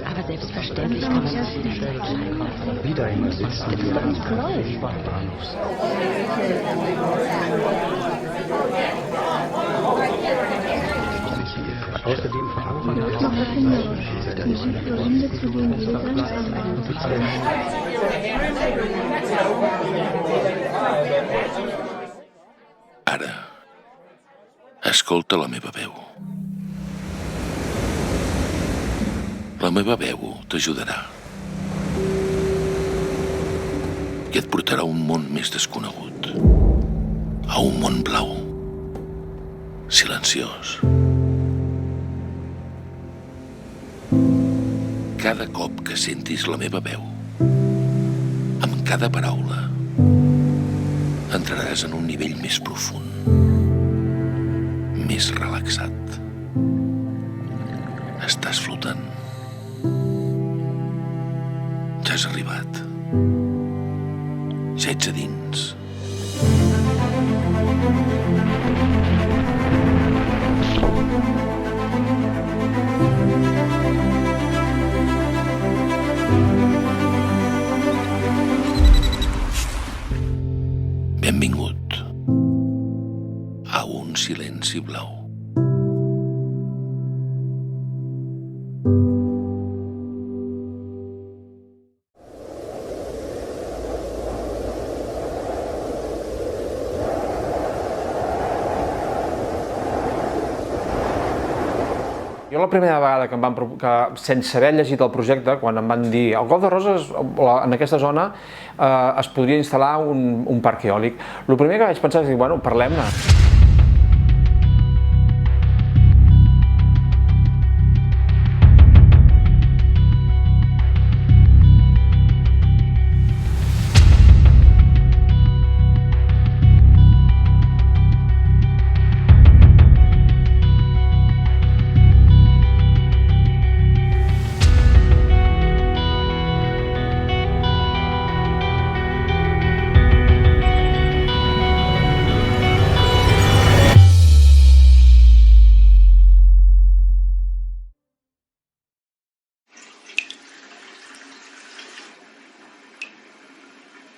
Aber selbstverständlich kann man das wieder entscheiden. Wieder in das Das ist doch nicht neu. Bahnhofs. Außerdem verankern Das ist noch erfinderisch. Musik für Hunde zu den Lesern. Ara, escolta la meva veu. La meva veu t'ajudarà. I et portarà a un món més desconegut. A un món blau. Silenciós. Cada cop que sentis la meva veu, amb cada paraula, entraràs en un nivell més profund, més relaxat. Estàs flotant. Ja has arribat. Ja ets a dins. Benvingut a un silenci blau. Jo la primera vegada sense haver llegit el projecte, quan em van dir al Golf de Roses, en aquesta zona, es podria instal·lar un parc eòlic, el primer que vaig pensar és dir, bueno, parlem-ne.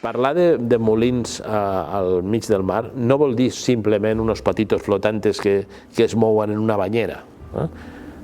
Parlar de molins al mig del mar no vol dir simplement unos patitos flotantes que es mouen en una banyera.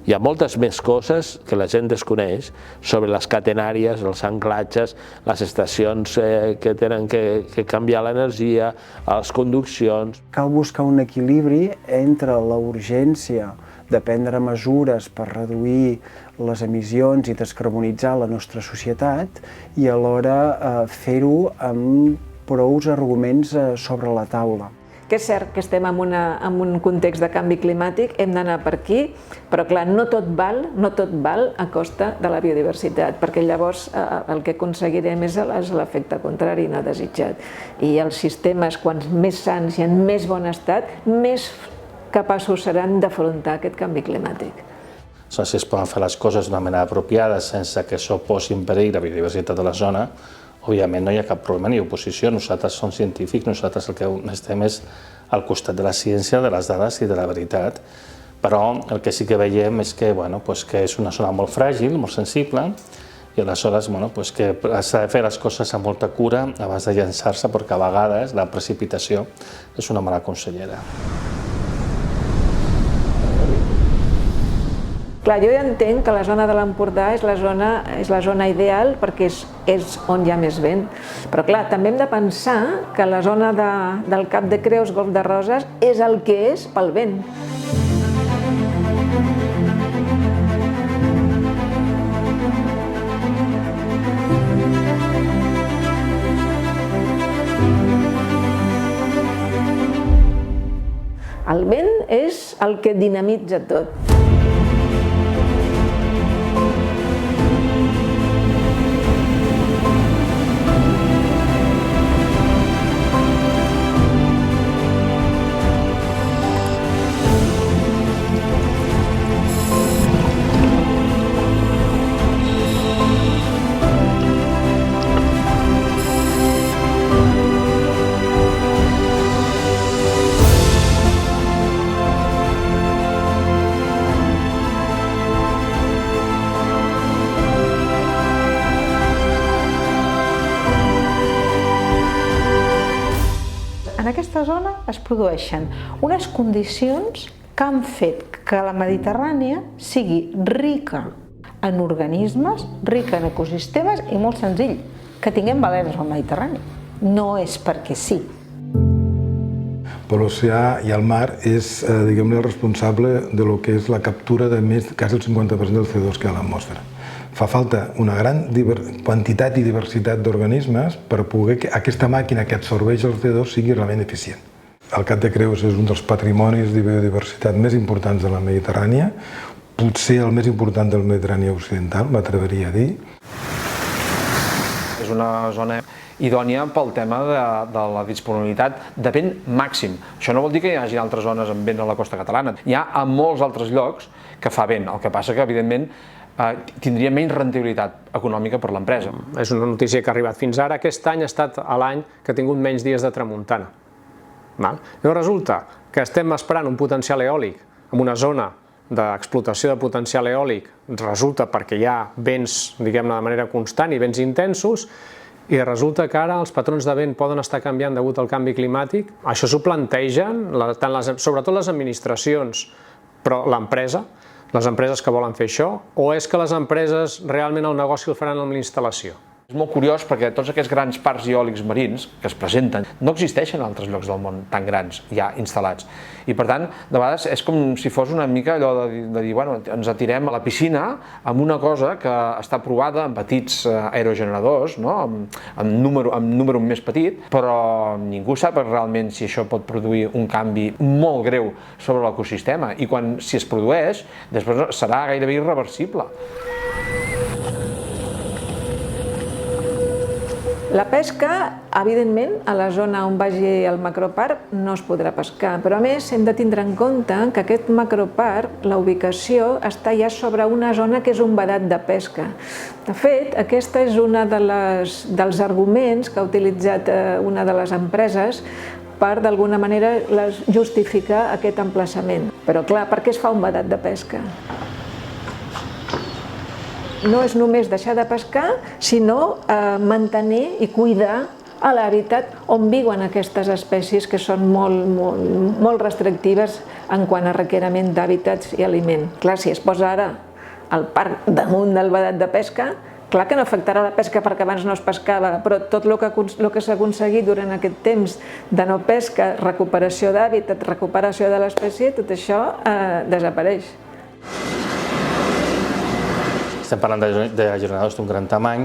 Hi ha moltes més coses que la gent desconeix sobre les catenàries, els anclatges, les estacions que tenen que canviar l'energia, les conduccions. Cal buscar un equilibri entre la urgència de prendre mesures per reduir les emissions i descarbonitzar la nostra societat i alhora fer-ho amb prous arguments sobre la taula. Que és cert que estem en un context de canvi climàtic, hem d'anar per aquí, però clar, no tot val a costa de la biodiversitat, perquè llavors el que aconseguirem és l'efecte contrari no desitjat. I els sistemes, quants més sans i en més bon estat, més capaços seran d'afrontar aquest canvi climàtic. Si es poden fer les coses d'una manera apropiada sense que això posi en perill la biodiversitat de la zona, òbviament no hi ha cap problema ni oposició. Nosaltres som científics, nosaltres el que estem és al costat de la ciència, de les dades i de la veritat. Però el que sí que veiem és que és una zona molt fràgil, molt sensible, i aleshores que s'ha de fer les coses amb molta cura abans de llançar-se, perquè a vegades la precipitació és una mala consellera. Clar, jo ja entenc que la zona de l'Empordà és la zona ideal perquè és on hi ha més vent. Però clar, també hem de pensar que la zona del Cap de Creus, Golf de Roses, és el que és pel vent. El vent és el que dinamitza tot. zona es produeixen unes condicions que han fet que la Mediterrània sigui rica en organismes, rica en ecosistemes i molt senzill, que tinguem balenes al Mediterrani. No és perquè sí. Però l'oceà i el mar és, diguem-ne, el responsable de lo que és la captura de més quasi el 50% del CO2 que hi ha a l'atmosfera. Fa falta una gran quantitat i diversitat d'organismes per poder que aquesta màquina que absorbeix el CO2 sigui realment eficient. El Cap de Creus és un dels patrimonis de biodiversitat més importants de la Mediterrània, potser el més important del Mediterrani occidental, m'atreviria a dir. És una zona idònia pel tema de la disponibilitat de vent màxim. Això no vol dir que hi hagi altres zones amb vent a la costa catalana. Hi ha a molts altres llocs que fa vent, el que passa que, evidentment, tindria menys rendibilitat econòmica per l'empresa. És una notícia que ha arribat fins ara. Aquest any ha estat l'any que ha tingut menys dies de tramuntana. Llavors resulta que estem esperant un potencial eòlic en una zona d'explotació de potencial eòlic, resulta perquè hi ha vents, diguem-ne, de manera constant i vents intensos, i resulta que ara els patrons de vent poden estar canviant degut al canvi climàtic. Això s'ho plantegen, sobretot les administracions, però l'empresa, les empreses que volen fer això, o és que les empreses realment el negoci el faran amb la instal·lació? És molt curiós perquè tots aquests grans parcs eòlics marins que es presenten no existeixen en altres llocs del món tan grans, ja instal·lats. I per tant, de vegades és com si fos una mica allò de dir, bueno, ens atirem a la piscina amb una cosa que està provada amb petits aerogeneradors, amb número més petit, però ningú sap realment si això pot produir un canvi molt greu sobre l'ecosistema i quan si es produeix, després serà gairebé irreversible. La pesca, evidentment, a la zona on vagi el macroparc no es podrà pescar, però a més hem de tindre en compte que aquest macroparc, la ubicació, està ja sobre una zona que és un vedat de pesca. De fet, aquesta és una dels arguments que ha utilitzat una de les empreses per, d'alguna manera, justificar aquest emplaçament. Però clar, per què es fa un vedat de pesca? No és només deixar de pescar, sinó mantenir i cuidar l'hàbitat on viuen aquestes espècies que són molt restrictives en quant a requeriment d'hàbitats i aliment. Clar, si es posa ara el parc damunt del vedat de pesca, clar que no afectarà la pesca perquè abans no es pescava, però tot el que s'ha aconseguit durant aquest temps de no pesca, recuperació d'hàbitat, recuperació de l'espècie, tot això desapareix. Estem parlant d'aerogeneradors d'un gran tamany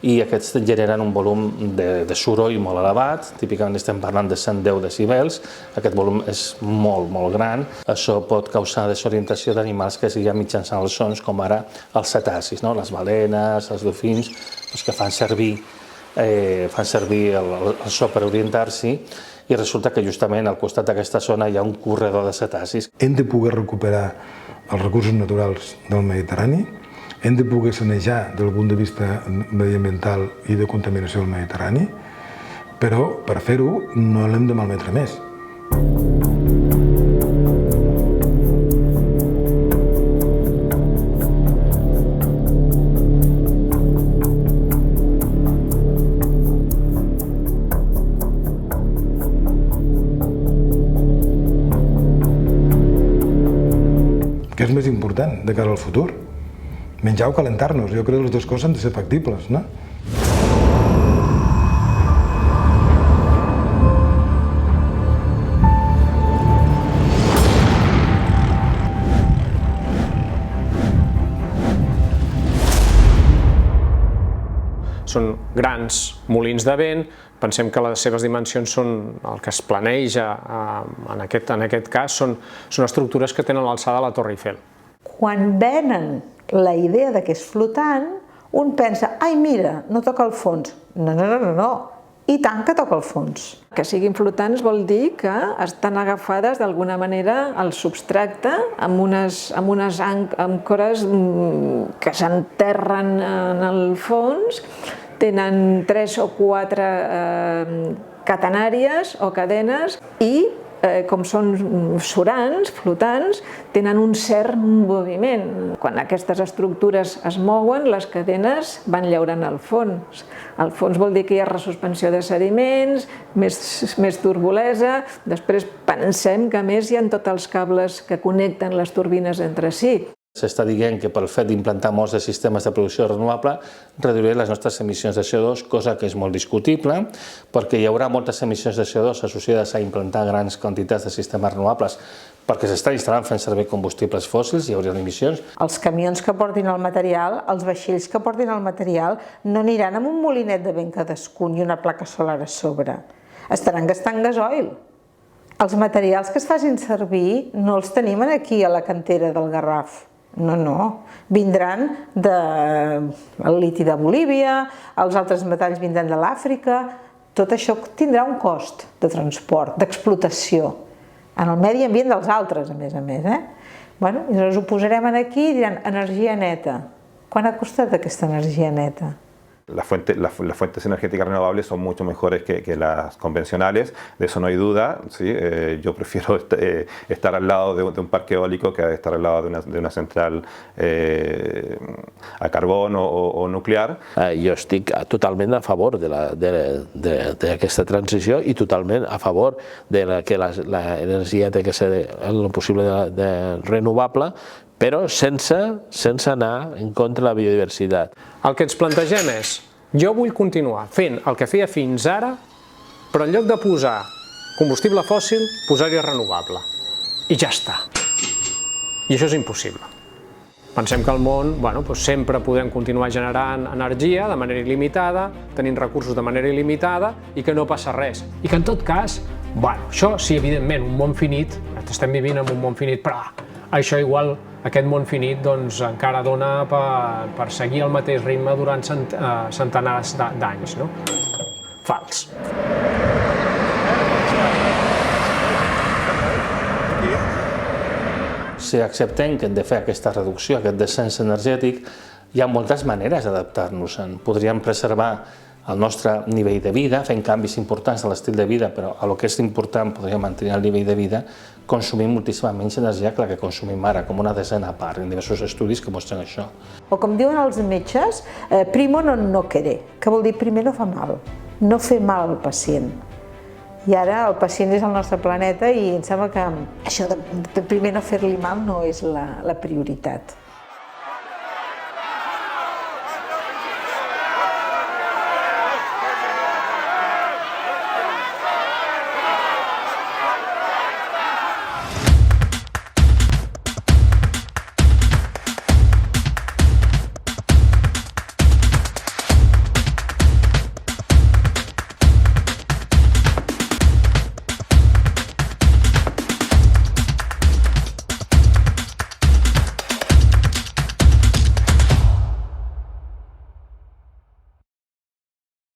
i aquests generen un volum de soroll molt elevat, típicament estem parlant de 110 decibels, aquest volum és molt gran. Això pot causar desorientació d'animals que siguin mitjançant els sons, com ara els cetacis, les balenes, els dofins, que fan servir el so per orientar-s'hi, i resulta que justament al costat d'aquesta zona hi ha un corredor de cetacis. Hem de poder recuperar els recursos naturals del Mediterrani, hem de poder sanejar des del punt de vista mediambiental i de contaminació del Mediterrani, però per fer-ho no l'hem de malmetre més. Què és més important de cara al futur? Menjar o calentar-nos. Jo crec que les dues coses han de ser factibles, no? Són grans molins de vent, pensem que les seves dimensions són el que es planeja, en aquest cas, són estructures que tenen l'alçada de la Torre Eiffel. Quan venen la idea de que és flotant, un pensa, ai mira, no toca el fons. No, i tant que toca el fons. Que siguin flotants vol dir que estan agafades d'alguna manera al substracte amb unes àncores que s'enterren en el fons, tenen 3 o 4 catenàries o cadenes i com són surants, flotants, tenen un cert moviment. Quan aquestes estructures es mouen, les cadenes van llaurant al fons. Al fons vol dir que hi ha resuspensió de sediments, més turbolesa. Després pensem que a més hi ha tots els cables que connecten les turbines entre si. S'està dient que pel fet d'implantar molts de sistemes de producció renovable reduirà les nostres emissions de CO2, cosa que és molt discutible, perquè hi haurà moltes emissions de CO2 associades a implantar grans quantitats de sistemes renovables, perquè s'està instal·lant fent servir combustibles fòssils, hi haurà emissions. Els camions que portin el material, els vaixells que portin el material, no aniran amb un molinet de vent cadascun i una placa solar a sobre. Estaran gastant gasoil. Els materials que es facin servir no els tenim aquí a la cantera del Garraf. No. Vindran del liti de Bolívia, els altres metalls vindran de l'Àfrica. Tot això tindrà un cost de transport, d'explotació, en el medi ambient dels altres, a més. Bueno, i ens ho posarem aquí i diran energia neta. Quan ha costat aquesta energia neta? Las fuentes energéticas renovables son mucho mejores que las convencionales, de eso no hay duda, ¿sí? Yo prefiero estar al lado de un parque eólico que estar al lado de una central a carbón o nuclear. Jo estic totalment a favor d'aquesta transició i totalment a favor que l'energia té que ser el possible de renovable, però sense anar en contra de la biodiversitat. El que ens plantegem és, jo vull continuar fent el que feia fins ara, però en lloc de posar combustible fòssil, posar-hi renovable. I ja està. I això és impossible. Pensem que al món sempre podem continuar generant energia de manera il·limitada, tenint recursos de manera il·limitada i que no passa res. I que en tot cas, això sí, evidentment, un món finit, estem vivint en un món finit, però això igual, aquest món finit, doncs encara dona per seguir el mateix ritme durant centenars d'anys, no? Fals. Si acceptem que hem de fer aquesta reducció, aquest descens energètic, hi ha moltes maneres d'adaptar-nos-en. Podríem preservar el nostre nivell de vida, fent canvis importants a l'estil de vida, però a lo que és important podríem mantenir el nivell de vida, consumim moltíssima menys energia que la que consumim ara, com una desena part, en diversos estudis que mostren això. O com diuen els metges, primo non nocere, que vol dir primer no fa mal, no fer mal al pacient. I ara el pacient és el nostre planeta i em sembla que això de primer no fer-li mal no és la prioritat.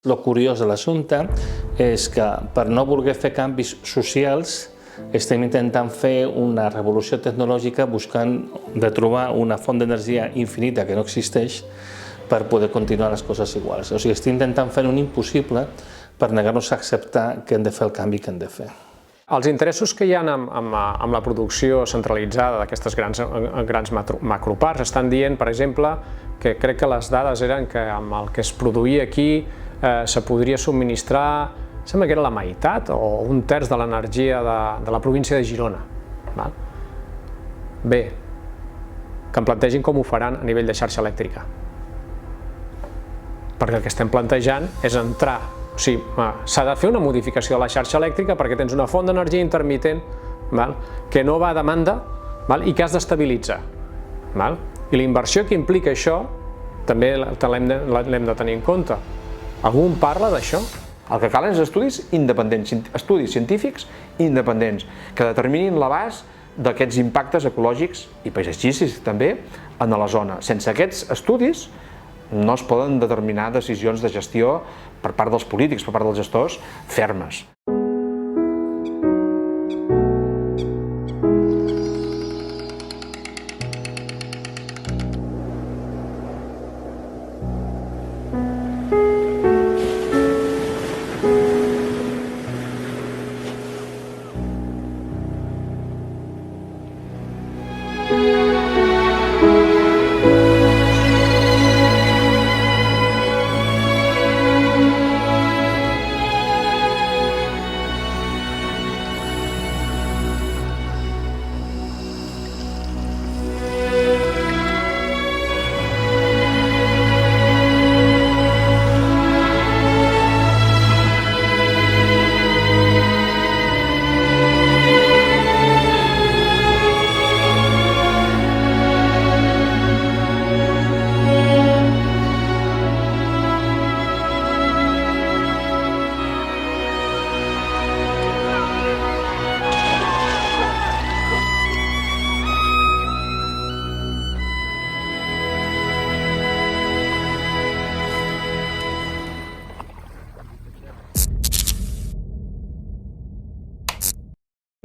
El curiós de l'assumpte és que per no voler fer canvis socials estem intentant fer una revolució tecnològica buscant de trobar una font d'energia infinita que no existeix per poder continuar les coses iguals. O sigui, estem intentant fer un impossible per negar-nos a acceptar que hem de fer el canvi que hem de fer. Els interessos que hi ha amb la producció centralitzada d'aquestes grans macroparcs estan dient, per exemple, que crec que les dades eren que amb el que es produïa aquí se podria subministrar, sembla que era la meitat o un terç de l'energia de la província de Girona. Bé, que em plantegin com ho faran a nivell de xarxa elèctrica. Perquè el que estem plantejant és entrar, o sigui, s'ha de fer una modificació de la xarxa elèctrica perquè tens una font d'energia intermitent que no va a demanda i que has d'estabilitzar. I la inversió que implica això també l'hem de tenir en compte. Algú en parla d'això? El que calen és estudis independents, estudis científics independents, que determinin l'abast d'aquests impactes ecològics i paisatgístics també en la zona. Sense aquests estudis no es poden determinar decisions de gestió per part dels polítics, per part dels gestors, fermes.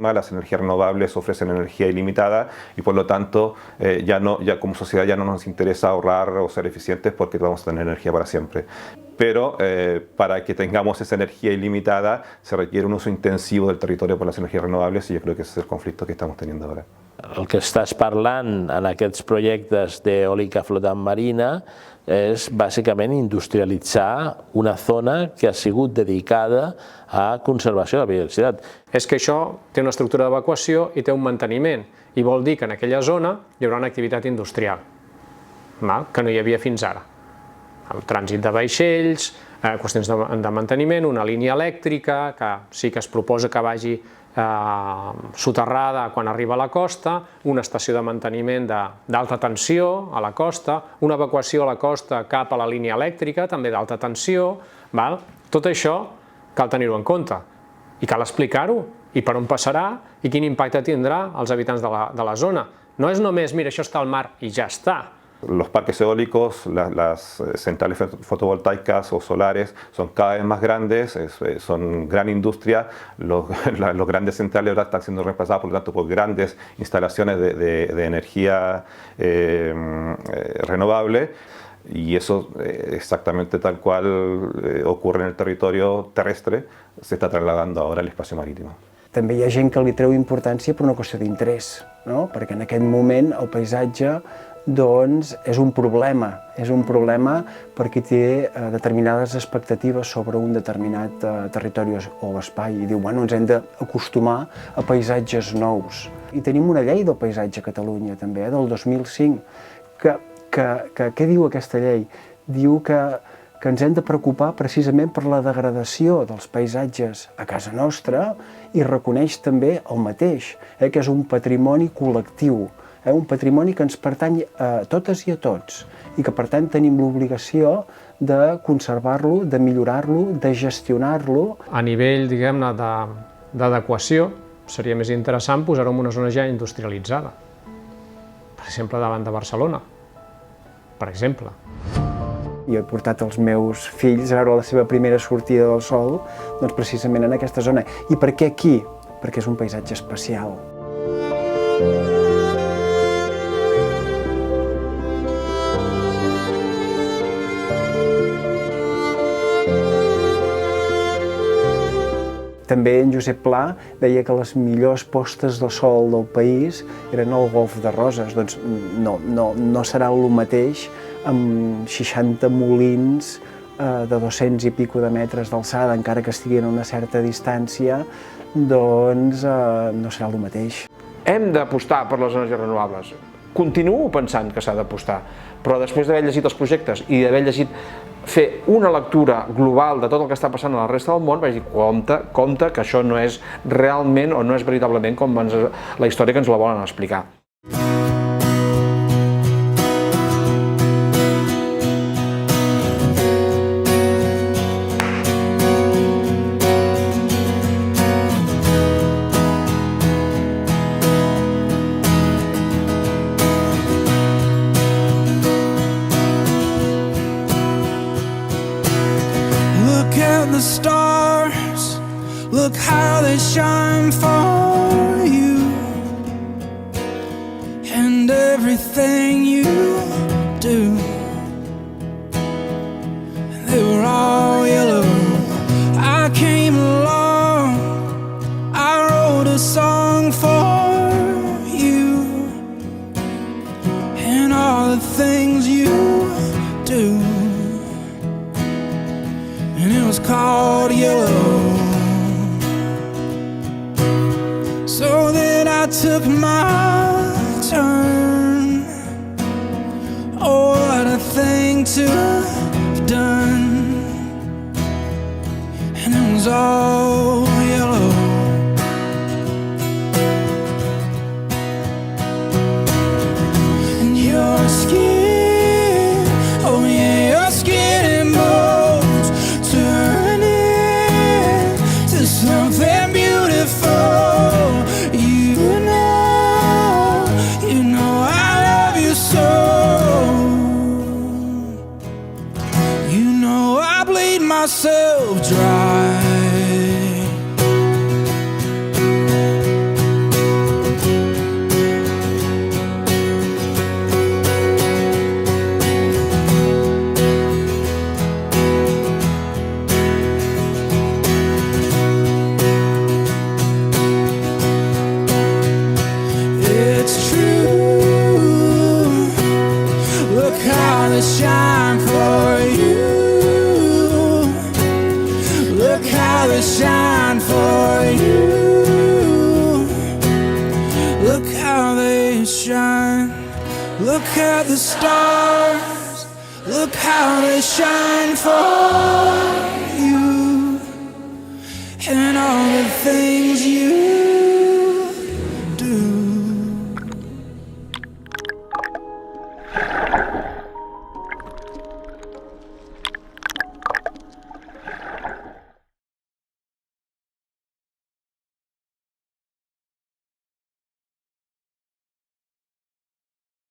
Las energías renovables ofrecen energía ilimitada y por lo tanto ya como sociedad ya no nos interesa ahorrar o ser eficientes porque vamos a tener energía para siempre. Pero para que tengamos esa energía ilimitada se requiere un uso intensivo del territorio por las energías renovables y yo creo que ese es el conflicto que estamos teniendo ahora. El que estàs parlant en aquests projectes d'eòlica flotant marina és bàsicament industrialitzar una zona que ha sigut dedicada a conservació de la biodiversitat. És que això té una estructura d'evacuació i té un manteniment, i vol dir que en aquella zona hi haurà una activitat industrial, que no hi havia fins ara. El trànsit de vaixells, qüestions de manteniment, una línia elèctrica que sí que es proposa que vagi soterrada quan arriba a la costa, una estació de manteniment d'alta tensió a la costa, una evacuació a la costa cap a la línia elèctrica, també d'alta tensió. Tot això cal tenir-ho en compte i cal explicar-ho i per on passarà i quin impacte tindrà als habitants de la zona. No és només, mira, això està al mar i ja està. Los parques eólicos, las centrales fotovoltaicas o solares son cada vez más grandes, son gran industria, los grandes centrales ahora están siendo reemplazados por lo tanto por grandes instalaciones de energía renovable y eso exactamente tal cual ocurre en el territorio terrestre se está trasladando ahora al espacio marítimo. També hi ha gent que li treu importància per una qüestió d'interès, perquè en aquest moment el paisatge és un problema per qui té determinades expectatives sobre un determinat territori o espai i diu, ens hem d'acostumar a paisatges nous. I tenim una llei del paisatge a Catalunya també, del 2005, que què diu aquesta llei? Diu que ens hem de preocupar precisament per la degradació dels paisatges a casa nostra i reconeix també el mateix, que és un patrimoni col·lectiu, un patrimoni que ens pertany a totes i a tots i que per tant tenim l'obligació de conservar-lo, de millorar-lo, de gestionar-lo. A nivell, diguem-ne, d'adequació seria més interessant posar-ho en una zona ja industrialitzada, per exemple davant de Barcelona, per exemple. Jo he portat els meus fills a veure la seva primera sortida del sol precisament en aquesta zona. I per què aquí? Perquè és un paisatge especial. També en Josep Pla deia que les millors postes de sol del país eren al Golf de Roses. Doncs no serà el mateix amb 60 molins de 200 i pico de metres d'alçada, encara que estiguin a una certa distància, doncs no serà el mateix. Hem d'apostar per les energies renovables. Continuo pensant que s'ha d'apostar, però després d'haver llegit els projectes i d'haver llegit fer una lectura global de tot el que està passant a la resta del món, vaig dir, compte, que això no és realment o no és veritablement com la història que ens la volen explicar. The stars, look how they shine for you, and everything you do, they were all yellow. I came along, I wrote a song for you, and all the things you do, and it was called Yellow. So then I took my turn. Oh, what a thing to have done. And it was all yellow. And your skin, oh yeah, your skin and bones turn into something beautiful. You know I love you so. You know I bleed myself dry. time. Look at the stars, look how they shine for you, and all the things you